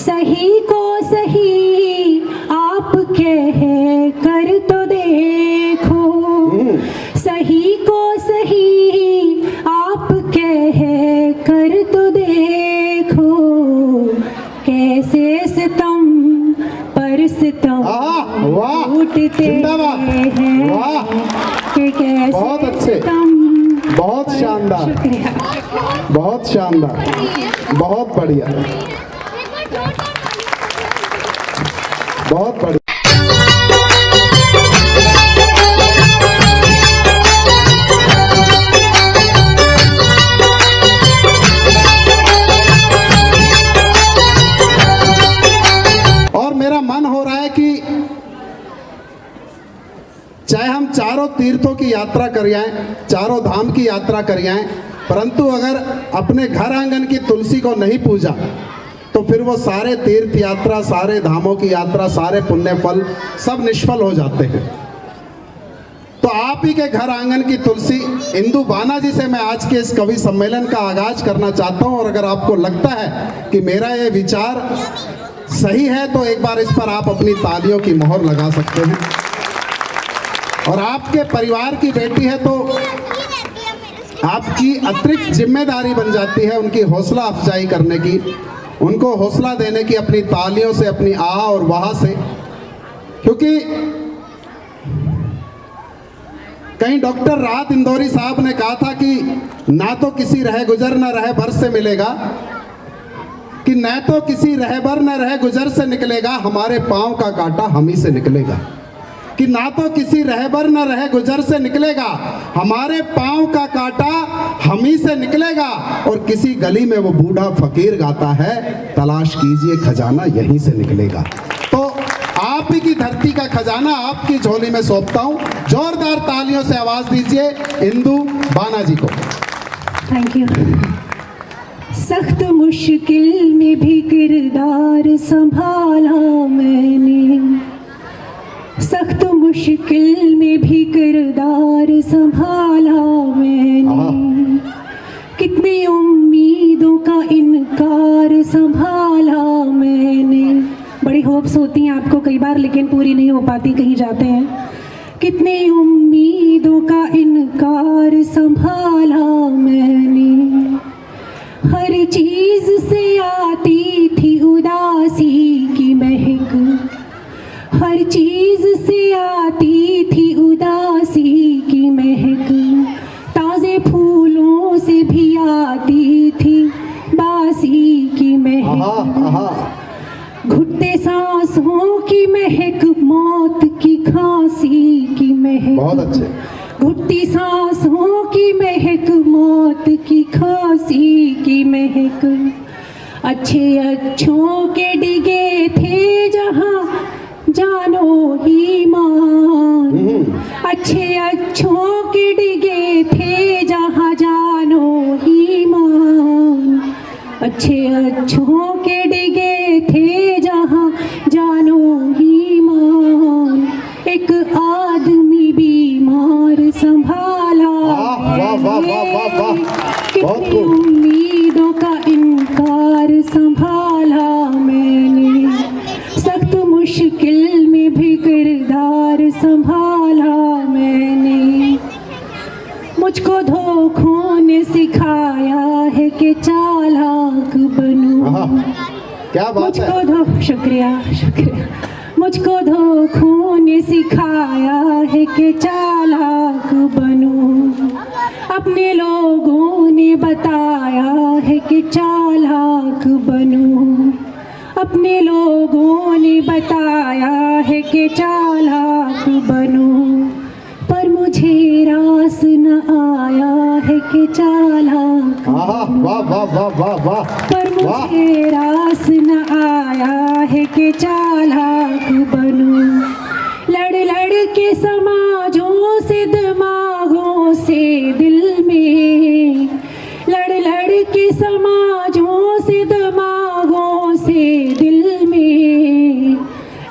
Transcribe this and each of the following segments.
सही को सही आप कह कर तो देखो, सही को सही आप कह कर तो देखो, कैसे सितम पर सितम उठते हैं कि कैसे बहुत अच्छे, बहुत शानदार, बहुत शानदार, बहुत बढ़िया, बहुत बढ़िया। और मेरा मन हो रहा है कि चाहे हम चारों तीर्थों की यात्रा कर आए, चारों धाम की यात्रा कर आए, परंतु अगर अपने घर आंगन की तुलसी को नहीं पूजा तो फिर वो सारे तीर्थ यात्रा, सारे धामों की यात्रा, सारे पुण्य फल सब निष्फल हो जाते हैं। तो आप ही के घर आंगन की तुलसी इंदु बाना जी से मैं आज के इस कवि सम्मेलन का आगाज करना चाहता हूं। और अगर आपको लगता है कि मेरा ये विचार सही है तो एक बार इस पर आप अपनी तालियों की मोहर लगा सकते हैं। और आपके परिवार की बेटी है तो आपकी अतिरिक्त जिम्मेदारी बन जाती है उनकी हौसला अफजाई करने की, उनको हौसला देने की अपनी तालियों से, अपनी आ और वाह से। क्योंकि कहीं डॉक्टर राहत इंदौरी साहब ने कहा था कि ना तो किसी रह गुजर न रह भर से मिलेगा, कि न तो किसी रहबर न रह गुजर से निकलेगा, हमारे पांव का कांटा हम ही से निकलेगा। कि ना तो किसी रहबर न रह गुजर से निकलेगा, हमारे पांव का कांटा हम ही से निकलेगा। और किसी गली में वो बूढ़ा फकीर गाता है, तलाश कीजिए खजाना यहीं से निकलेगा। तो आप ही की धरती का खजाना आपकी झोली में सौंपता हूं। जोरदार तालियों से आवाज दीजिए इंदु बाना जी को। Thank you. सख्त मुश्किल में भी किरदार संभाला मैंने, सख्त मुश्किल में भी किरदार संभाला मैंने, कितनी उम्मीदों का इनकार संभाला मैंने। बड़ी होप्स होती हैं आपको कई बार, लेकिन पूरी नहीं हो पाती, कहीं जाते हैं। कितनी उम्मीदों का इनकार संभाला मैंने, हर चीज से आती थी उदासी की महक, हर चीज से आती थी उदासी की महक, ताजे फूलों से भी आती थी बासी की महक, घुटते सांसों की महक, मौत की खांसी की महक, बहुत अच्छे, घुटती सांसों की महक, मौत की खांसी की महक। अच्छे अच्छों के डिगे थे जहां जानो ही मान, अच्छे अच्छों के डिगे थे जहां जानो ही मान, अच्छे अच्छों के डिगे थे जहां जानो ही मान। एक आदमी बीमार संभाला, कितनी उम्मीदों का इनकार संभाला मैंने, सख्त मुश्किल में भी किरदार संभाला मैंने। मुझको धोखों ने सिखाया है कि चालाक बनूं, क्या बात है। शुक्रिया शुक्रिया। मुझको धोखों ने सिखाया है कि चालाक बनूं, अपने लोगों ने बताया है कि चालाक बनूं, अपने लोगों ने बताया है कि चालाक बनूं, पर मुझे रास न आया है कि चालाक बनूं, वाह वाह वाह वाह वाह, पर मुझे रास न आया है कि चालाक बनूं। लड़ लड़ के समाजों से, दिमागों से दिल में, लड़ लड़ के समाजों से, दिमागों से दिल में,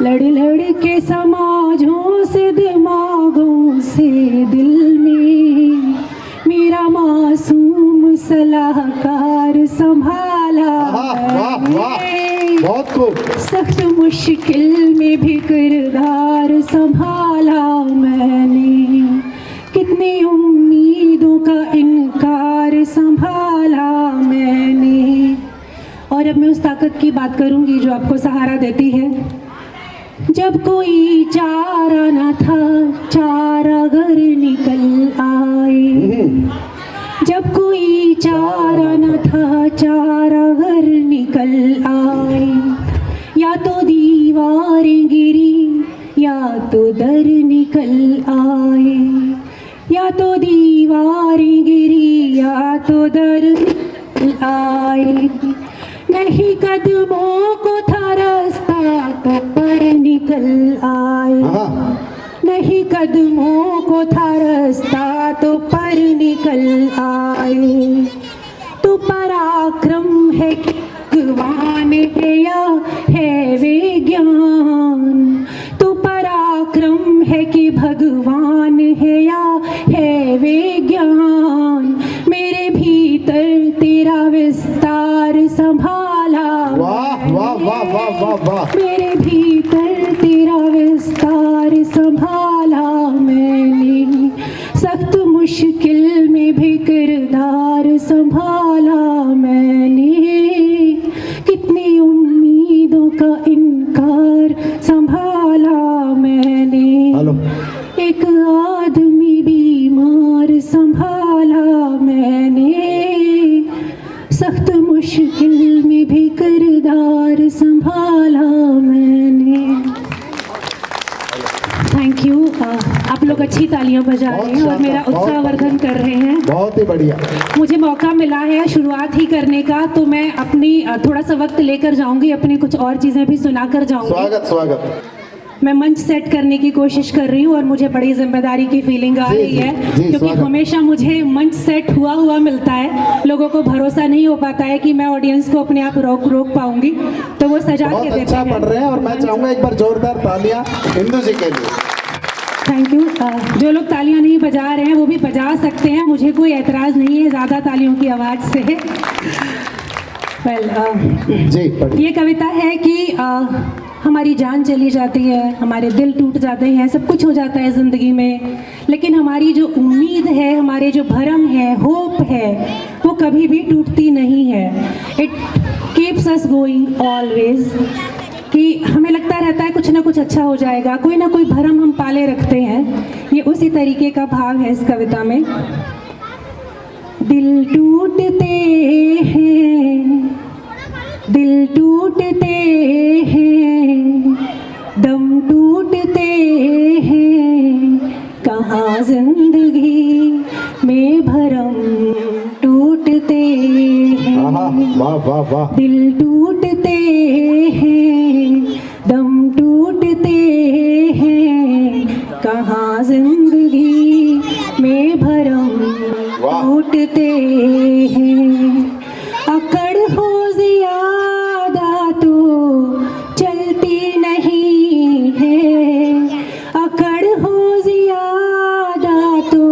लड़ लड़ के समाजों से, दिमागों से दिल में, मेरा मासूम सलाहकार संभाला वाह वाह, मैंने। बहुत खूब। सख्त मुश्किल में भी किरदार संभाला मैंने, कितनी उम्मीदों का इनकार संभाला मैंने। और अब मैं उस ताकत की बात करूंगी जो आपको सहारा देती है। जब कोई चारा न था, चारा घर निकल आए। जब कोई चारा न था, चारा घर निकल आए। या तो दीवारें गिरी, या तो दर निकल आए। या तो दीवारें गिरी, या तो दर निकल आए। नहीं कदमों को था रास्ता, तो पर निकल आए। नहीं कदमों को था रास्ता, तो पर निकल आए। तो पराक्रम है कि भगवान है या है विज्ञान। तो पराक्रम है कि भगवान है या है विज्ञान। मेरे भीतर तेरा विस्तार संभाला। वाह वाह वाह वाह वाह वाह। मेरे भीतर तेरा विस्तार संभाला मैंने। सख्त मुश्किल में भी किरदार संभाला मैंने। कितनी उम्मीदों का इनकार संभाला मैंने। एक आदमी बीमार संभाला मैंने। सख्त मुश्किल में भी किरदार संभाला मैंने। Thank you. आप लोग अच्छी तालियां बजा रहे हैं और मेरा उत्साहवर्धन कर रहे हैं। बहुत ही बढ़िया। मुझे मौका मिला है शुरुआत ही करने का, तो मैं अपनी थोड़ा सा वक्त लेकर जाऊंगी, अपनी कुछ और चीजें भी सुनाकर जाऊंगी। स्वागत स्वागत। मैं मंच सेट करने की कोशिश कर रही हूँ और मुझे बड़ी जिम्मेदारी की फीलिंग आ रही है, क्योंकि हमेशा मुझे मंच सेट हुआ मिलता है। लोगों को भरोसा नहीं हो पाता है कि मैं ऑडियंस को अपने आप रोक पाऊंगी, तो वो सजा के देते हैं। पढ़ रहे हैं और मैं चाहूंगा एक बार जोरदार तालियां इंदु जी के लिए। Thank you. जो लोग तालियां नहीं बजा रहे हैं वो भी बजा सकते हैं, मुझे कोई एतराज नहीं है ज़्यादा तालियों की आवाज़ से। जी ये कविता है कि हमारी जान चली जाती है, हमारे दिल टूट जाते हैं, सब कुछ हो जाता है ज़िंदगी में, लेकिन हमारी जो उम्मीद है, हमारे जो भरम है, होप है, वो कभी भी टूटती नहीं है। It keeps us going always. कि हमें लगता रहता है कुछ ना कुछ अच्छा हो जाएगा, कोई ना कोई भरम हम पाले रखते हैं। ये उसी तरीके का भाव है इस कविता में। दिल टूटते हैं, दिल टूटते हैं, दम टूटते हैं, कहाँ जिंदगी में भरम टूटते हैं। वाह वाह वाह। दिल टूटते हैं, दम टूटते हैं, कहाँ जिंदगी में भरम टूटते हैं। अकड़ हो ज़्यादा तो चलती नहीं है। अकड़ हो ज़्यादा तो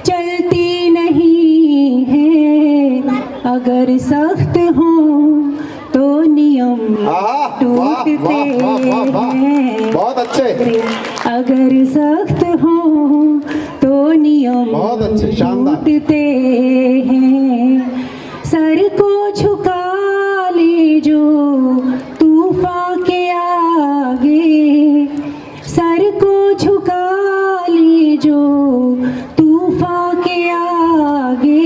चलती नहीं है। अगर सख्त हो तो नियम टूटते हैं। बहुत अच्छे। अगर सख्त हो तो नियम बहुत अच्छे, शानदार। टूटते हैं। सर को झुका ले जो तूफान के आगे। सर को झुका ले जो तूफान के आगे।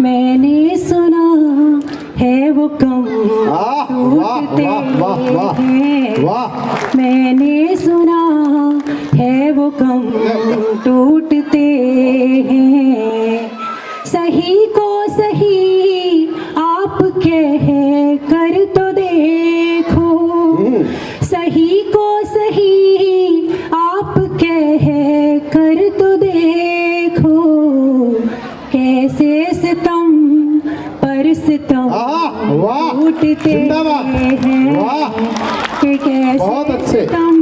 मैंने सुना है वो कम टूटते हैं। मैंने सुना है वो कम टूटते हैं। सही को सही आप कह कर तो देखो। सही को सही आप कह कर तो देखो। कैसे सितम पर सितम टूटते हैं। कि कैसे बहुत अच्छे, सितम।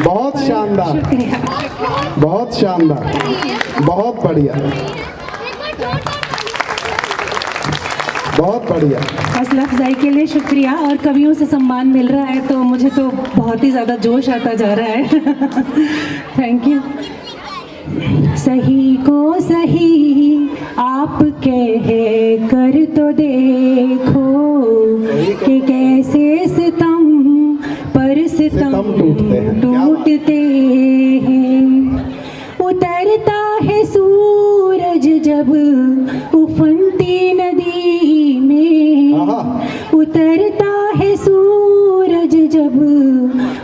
बहुत शानदार, शुक्रिया। बहुत शानदार, बहुत बढ़िया। बहुत बढ़िया। हौसला अफजाई के लिए शुक्रिया। और कवियों से सम्मान मिल रहा है तो मुझे तो बहुत ही ज़्यादा जोश आता जा रहा है। Thank you. सही को सही आप कह कर तो देखो कि कैसे सितम पर सितम टूटते हैं। उतरता है सूरज जब उफनती नदी में, उतरता है सूरज जब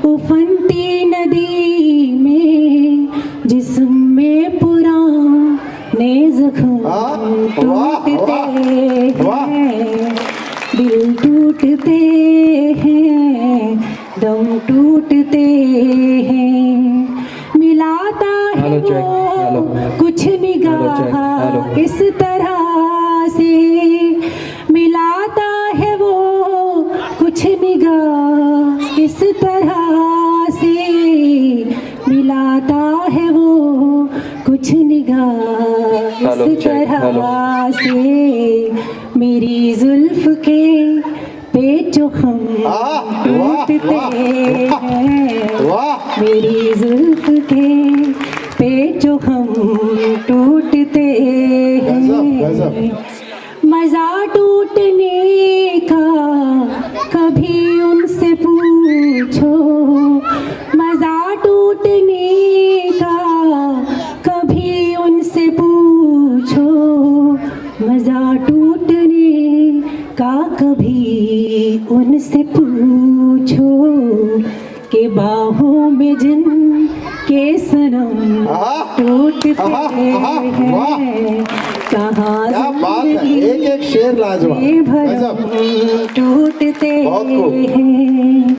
उफनती नदी में, जिसमें पुराने जख्म टूटते हैं, दिल टूटते हैं, दम टूटते हैं। मिलाता है वो कुछ निगाह इस तरह से, मिलाता है वो कुछ निगाह इस तरह से, मिलाता है वो कुछ निगाह इस तरह से। मेरी जुल्फ के पेचो हम टूटते हैं, मेरी जुल्फ के पेचो हम टूटते हैं। मजा टूटने का कभी उनसे पूछो, मजा टूटने का कभी उनसे पूछो, मजा टूटने का कभी उनसे पूछो, के बाहों में जिन के सनम टूटते हैं, कहाँ क्या बात है, एक एक शेर लाजवाब, टूटते हैं।